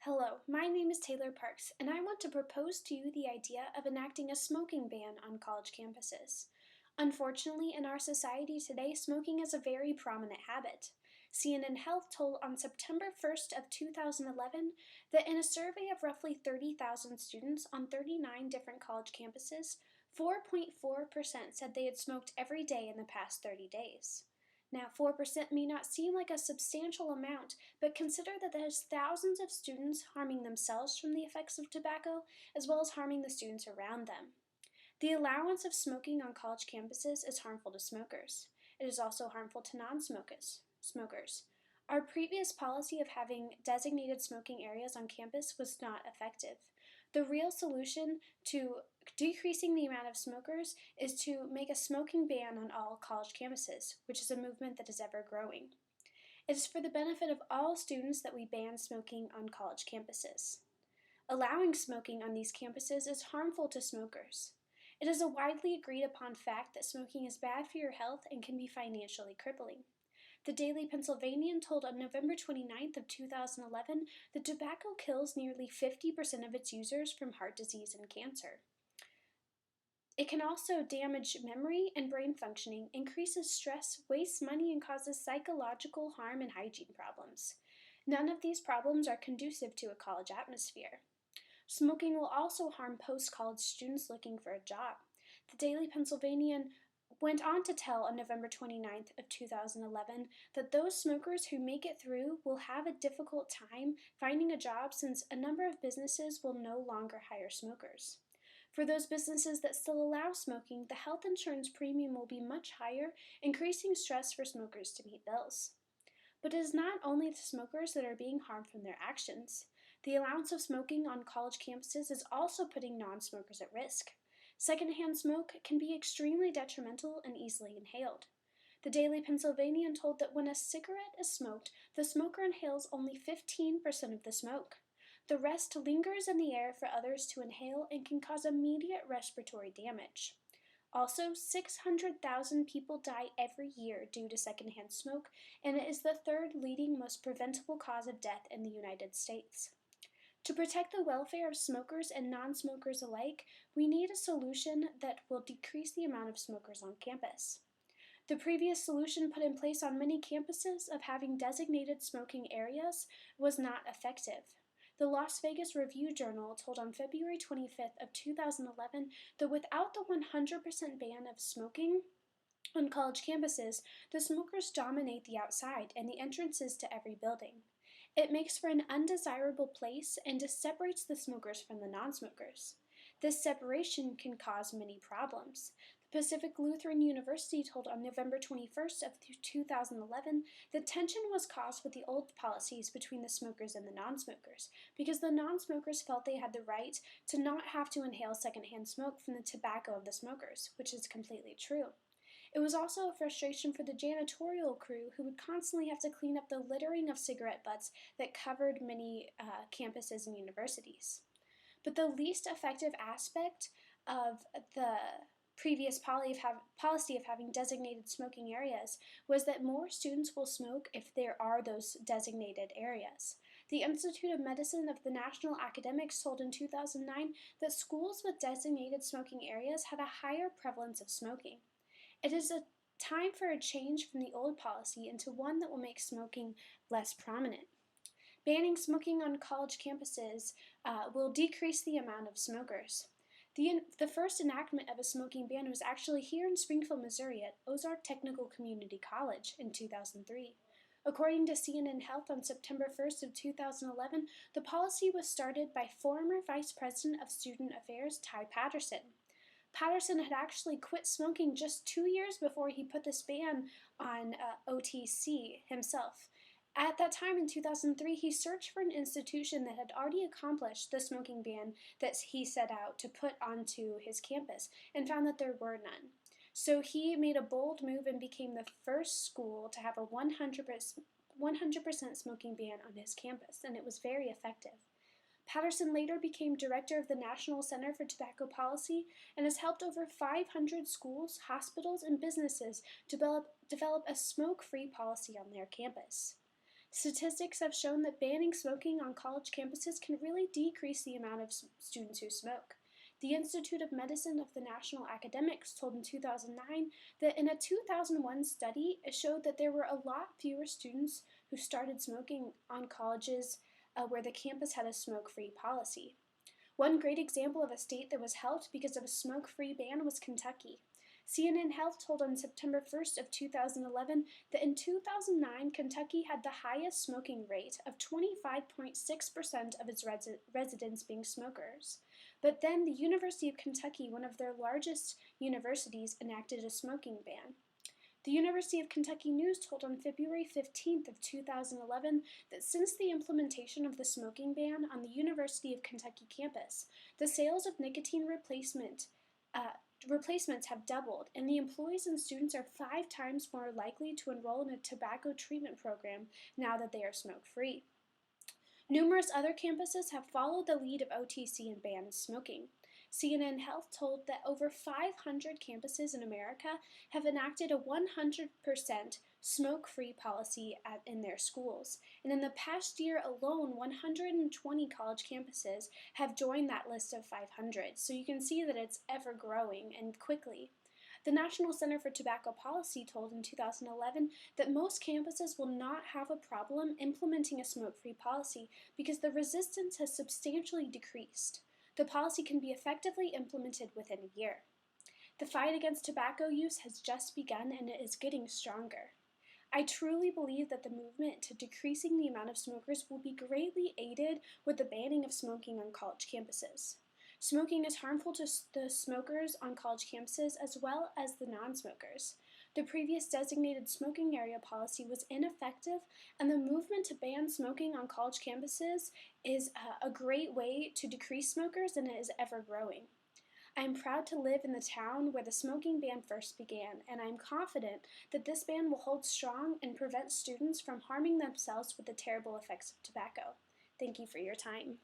Hello, my name is Taylor Parks, and I want to propose to you the idea of enacting a smoking ban on college campuses. Unfortunately, in our society today, smoking is a very prominent habit. CNN Health told on September 1st of 2011 that in a survey of roughly 30,000 students on 39 different college campuses, 4.4% said they had smoked every day in the past 30 days. Now, 4% may not seem like a substantial amount, but consider that there's thousands of students harming themselves from the effects of tobacco, as well as harming the students around them. The allowance of smoking on college campuses is harmful to smokers. It is also harmful to non-smokers. Our previous policy of having designated smoking areas on campus was not effective. The real solution to decreasing the amount of smokers is to make a smoking ban on all college campuses, which is a movement that is ever growing. It is for the benefit of all students that we ban smoking on college campuses. Allowing smoking on these campuses is harmful to smokers. It is a widely agreed upon fact that smoking is bad for your health and can be financially crippling. The Daily Pennsylvanian told on November 29th of 2011 that tobacco kills nearly 50% of its users from heart disease and cancer. It can also damage memory and brain functioning, increases stress, wastes money, and causes psychological harm and hygiene problems. None of these problems are conducive to a college atmosphere. Smoking will also harm post-college students looking for a job. The Daily Pennsylvanian went on to tell on November 29th of 2011 that those smokers who make it through will have a difficult time finding a job since a number of businesses will no longer hire smokers. For those businesses that still allow smoking, the health insurance premium will be much higher, increasing stress for smokers to meet bills. But it is not only the smokers that are being harmed from their actions. The allowance of smoking on college campuses is also putting non-smokers at risk. Secondhand smoke can be extremely detrimental and easily inhaled. The Daily Pennsylvanian told that when a cigarette is smoked, the smoker inhales only 15% of the smoke. The rest lingers in the air for others to inhale and can cause immediate respiratory damage. Also, 600,000 people die every year due to secondhand smoke, and it is the third leading most preventable cause of death in the United States. To protect the welfare of smokers and non-smokers alike, we need a solution that will decrease the amount of smokers on campus. The previous solution put in place on many campuses of having designated smoking areas was not effective. The Las Vegas Review-Journal told on February 25th of 2011 that without the 100% ban of smoking on college campuses, the smokers dominate the outside and the entrances to every building. It makes for an undesirable place and separates the smokers from the non-smokers. This separation can cause many problems. The Pacific Lutheran University told on November 21st of 2011 that tension was caused with the old policies between the smokers and the non-smokers, because the non-smokers felt they had the right to not have to inhale secondhand smoke from the tobacco of the smokers, which is completely true. It was also a frustration for the janitorial crew who would constantly have to clean up the littering of cigarette butts that covered many campuses and universities. But the least effective aspect of the previous policy of having designated smoking areas was that more students will smoke if there are those designated areas. The Institute of Medicine of the National Academics told in 2009 that schools with designated smoking areas have a higher prevalence of smoking. It is a time for a change from the old policy into one that will make smoking less prominent. Banning smoking on college campuses will decrease the amount of smokers. The first enactment of a smoking ban was actually here in Springfield, Missouri at Ozark Technical Community College in 2003. According to CNN Health on September 1st of 2011, the policy was started by former Vice President of Student Affairs Ty Patterson. Patterson had actually quit smoking just 2 years before he put this ban on OTC himself. At that time in 2003, he searched for an institution that had already accomplished the smoking ban that he set out to put onto his campus and found that there were none. So he made a bold move and became the first school to have a 100% smoking ban on his campus, and it was very effective. Patterson later became director of the National Center for Tobacco Policy and has helped over 500 schools, hospitals, and businesses develop a smoke-free policy on their campus. Statistics have shown that banning smoking on college campuses can really decrease the amount of students who smoke. The Institute of Medicine of the National Academics told in 2009 that in a 2001 study, it showed that there were a lot fewer students who started smoking on colleges where the campus had a smoke-free policy. One great example of a state that was helped because of a smoke-free ban was Kentucky. CNN Health told on September 1st of 2011 that in 2009, Kentucky had the highest smoking rate of 25.6% of its residents being smokers. But then the University of Kentucky, one of their largest universities, enacted a smoking ban. The University of Kentucky News told on February 15th of 2011 that since the implementation of the smoking ban on the University of Kentucky campus, the sales of nicotine replacements have doubled, and the employees and students are 5 times more likely to enroll in a tobacco treatment program now that they are smoke-free. Numerous other campuses have followed the lead of OTC and banned smoking. CNN Health told that over 500 campuses in America have enacted a 100% smoke-free policy in their schools. And in the past year alone, 120 college campuses have joined that list of 500. So you can see that it's ever growing and quickly. The National Center for Tobacco Policy told in 2011 that most campuses will not have a problem implementing a smoke-free policy because the resistance has substantially decreased. The policy can be effectively implemented within a year. The fight against tobacco use has just begun and it is getting stronger. I truly believe that the movement to decreasing the amount of smokers will be greatly aided with the banning of smoking on college campuses. Smoking is harmful to the smokers on college campuses as well as the non-smokers. The previous designated smoking area policy was ineffective, and the movement to ban smoking on college campuses is a great way to decrease smokers, and it is ever growing. I am proud to live in the town where the smoking ban first began, and I am confident that this ban will hold strong and prevent students from harming themselves with the terrible effects of tobacco. Thank you for your time.